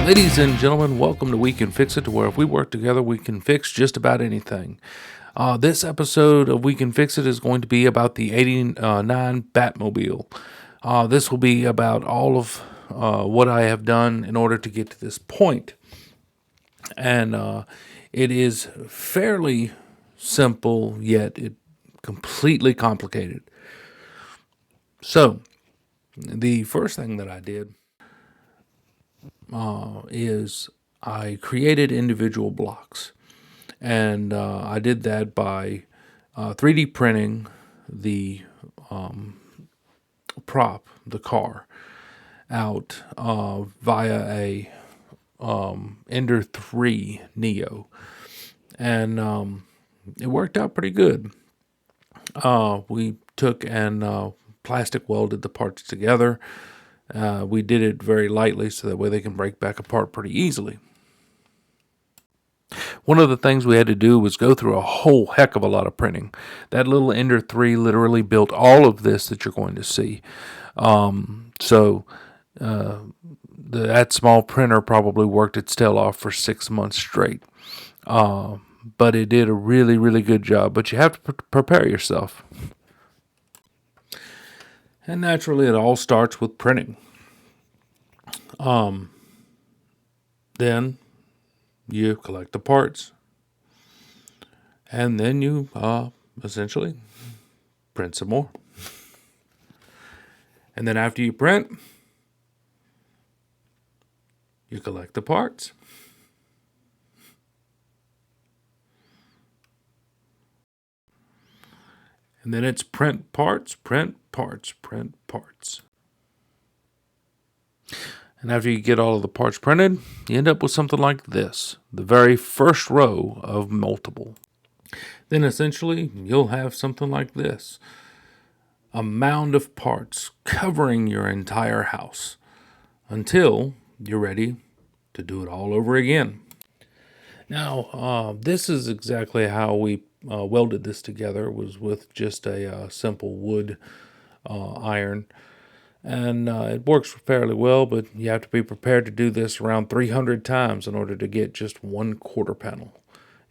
Ladies and gentlemen, welcome to We Can Fix It, to where if we work together, we can fix just about anything. This episode of We Can Fix It is going to be about the 89 Batmobile. This will be about all of what I have done in order to get to this point. And it is fairly simple, yet it completely complicated. So, the first thing that I did is I created individual blocks. And I did that by 3D printing the prop, the car, out via a Ender 3 Neo. And it worked out pretty good. We took and plastic welded the parts together. We did it very lightly so that way they can break back apart pretty easily. One of the things we had to do was go through a whole heck of a lot of printing. That little Ender 3 literally built all of this that you're going to see. That small printer probably worked its tail off for 6 months straight. But it did a really, really good job. But you have to prepare yourself. And naturally, it all starts with printing. Then you collect the parts. And then you essentially print some more. And then after you print, you collect the parts. And then it's print parts, print parts, print parts. And after you get all of the parts printed, you end up with something like this, the very first row of multiple. Then essentially, you'll have something like this, a mound of parts covering your entire house until you're ready to do it all over again. Now, this is exactly how we welded this together, was with just a simple wood iron. And it works fairly well, but you have to be prepared to do this around 300 times in order to get just one quarter panel.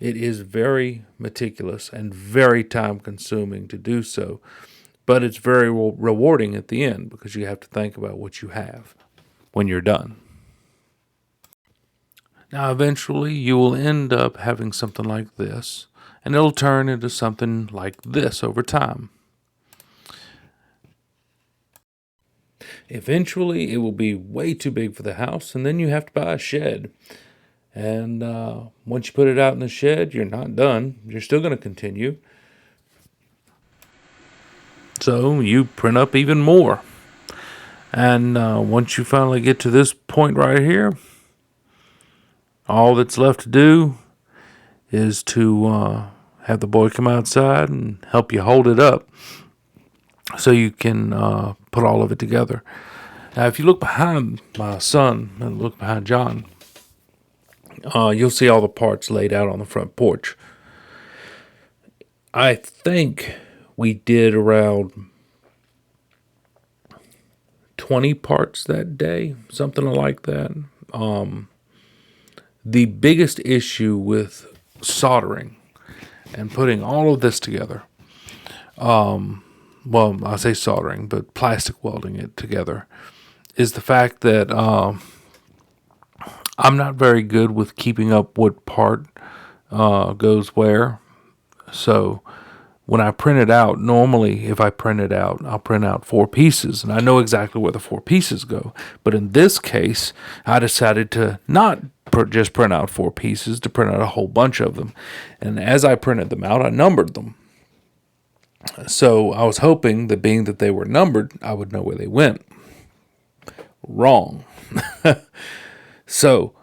It is very meticulous and very time consuming to do so, but it's very rewarding at the end because you have to think about what you have when you're done. Now, eventually, you will end up having something like this, and it'll turn into something like this over time. Eventually, it will be way too big for the house, and then you have to buy a shed. And once you put it out in the shed, you're not done. You're still going to continue. So you print up even more. And once you finally get to this point right here, all that's left to do is to have the boy come outside and help you hold it up so you can put all of it together. Now, if you look behind my son and look behind John, you'll see all the parts laid out on the front porch. I think we did around 20 parts that day, something like that. The biggest issue with soldering and putting all of this together, well, I say soldering, but plastic welding it together, is the fact that I'm not very good with keeping up what part goes where. So when I print it out, normally if I print it out, I'll print out 4 pieces, and I know exactly where the 4 pieces go. But in this case, I decided to not just print out 4 pieces, to print out a whole bunch of them. And as I printed them out, I numbered them. So I was hoping that being that they were numbered, I would know where they went. Wrong. So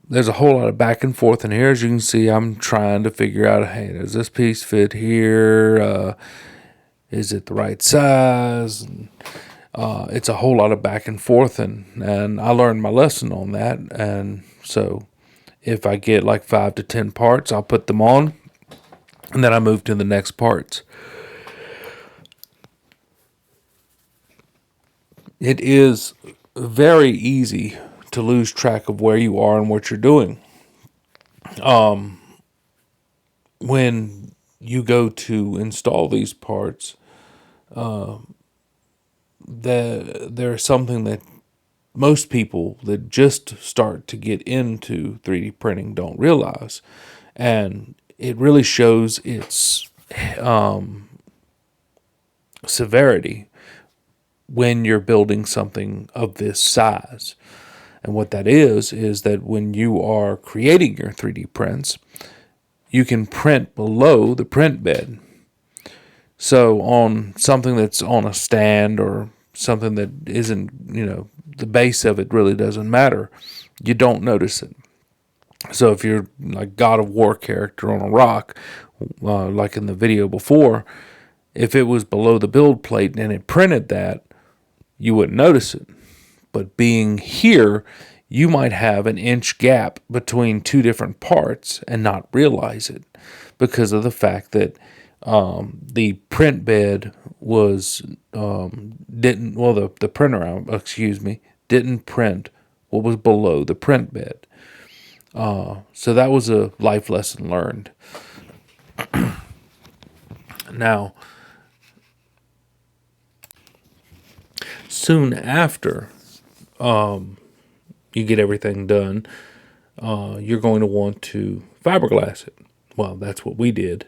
there's a whole lot of back and forth in here. As you can see, I'm trying to figure out, hey, does this piece fit here? Is it the right size? It's a whole lot of back and forth, and I learned my lesson on that. And so if I get like 5 to 10 parts, I'll put them on, and then I move to the next parts. It is very easy to lose track of where you are and what you're doing. When you go to install these parts, there's something that most people that just start to get into 3D printing don't realize. And it really shows its severity when you're building something of this size. And what that is that when you are creating your 3D prints, you can print below the print bed. So on something that's on a stand or something that isn't, the base of it really doesn't matter, you don't notice it. So if you're like God of War character on a rock, like in the video before, if it was below the build plate and it printed that, you wouldn't notice it. But being here, you might have an inch gap between two different parts and not realize it because of the fact that the print bed was the printer, didn't print what was below the print bed. So that was a life lesson learned. Now, soon after you get everything done, you're going to want to fiberglass it. Well, that's what we did.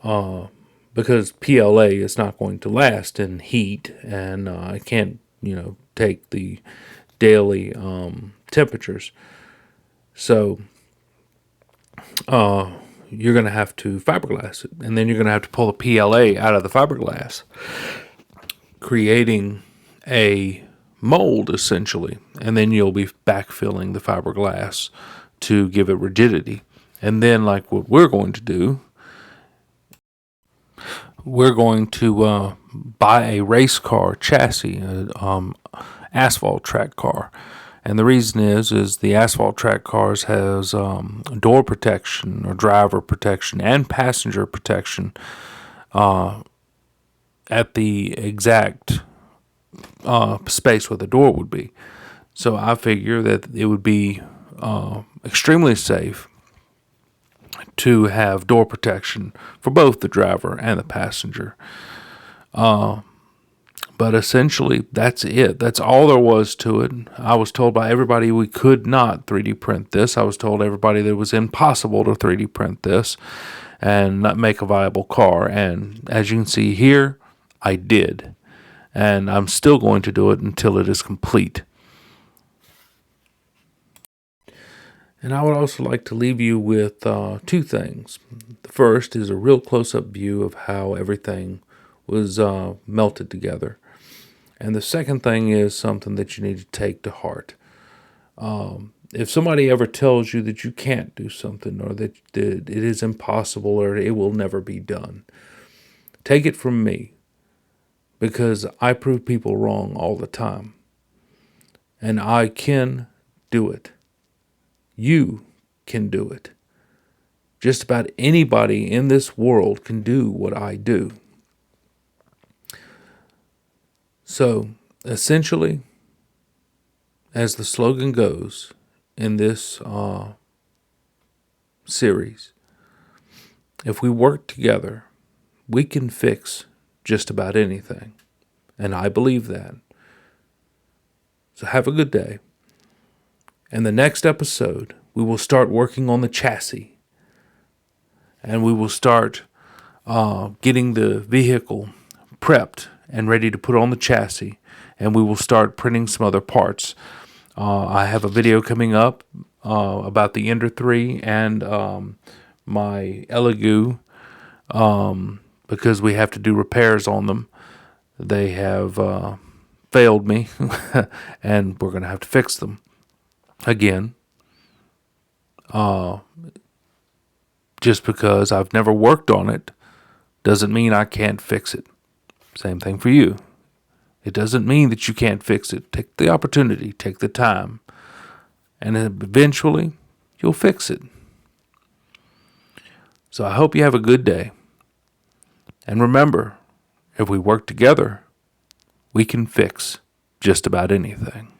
Because PLA is not going to last in heat, and I can't, take the daily temperatures. So you're going to have to fiberglass it, and then you're going to have to pull the PLA out of the fiberglass, creating a mold essentially, and then you'll be backfilling the fiberglass to give it rigidity. And then, like what we're going to do, we're going to buy a race car chassis, asphalt track car. And the reason is the asphalt track cars has door protection or driver protection and passenger protection at the exact space where the door would be. So I figure that it would be extremely safe to have door protection for both the driver and the passenger. But essentially, that's it. That's all there was to it. I was told by everybody we could not 3D print this. I was told everybody that it was impossible to 3D print this and not make a viable car. And as you can see here, I did. And I'm still going to do it until it is complete. And I would also like to leave you with two things. The first is a real close-up view of how everything was melted together. And the second thing is something that you need to take to heart. If somebody ever tells you that you can't do something or that it is impossible or it will never be done, take it from me, because I prove people wrong all the time. And I can do it. You can do it. Just about anybody in this world can do what I do. So, essentially, as the slogan goes in this series, if we work together, we can fix just about anything. And I believe that. So have a good day. In the next episode, we will start working on the chassis. And we will start getting the vehicle prepped and ready to put on the chassis. And we will start printing some other parts. I have a video coming up about the Ender 3 and my Elegoo, because we have to do repairs on them. They have failed me, and we're going to have to fix them again. Just because I've never worked on it doesn't mean I can't fix it. Same thing for you. It doesn't mean that you can't fix it. Take the opportunity, take the time, and eventually you'll fix it. So I hope you have a good day. And remember, if we work together, we can fix just about anything.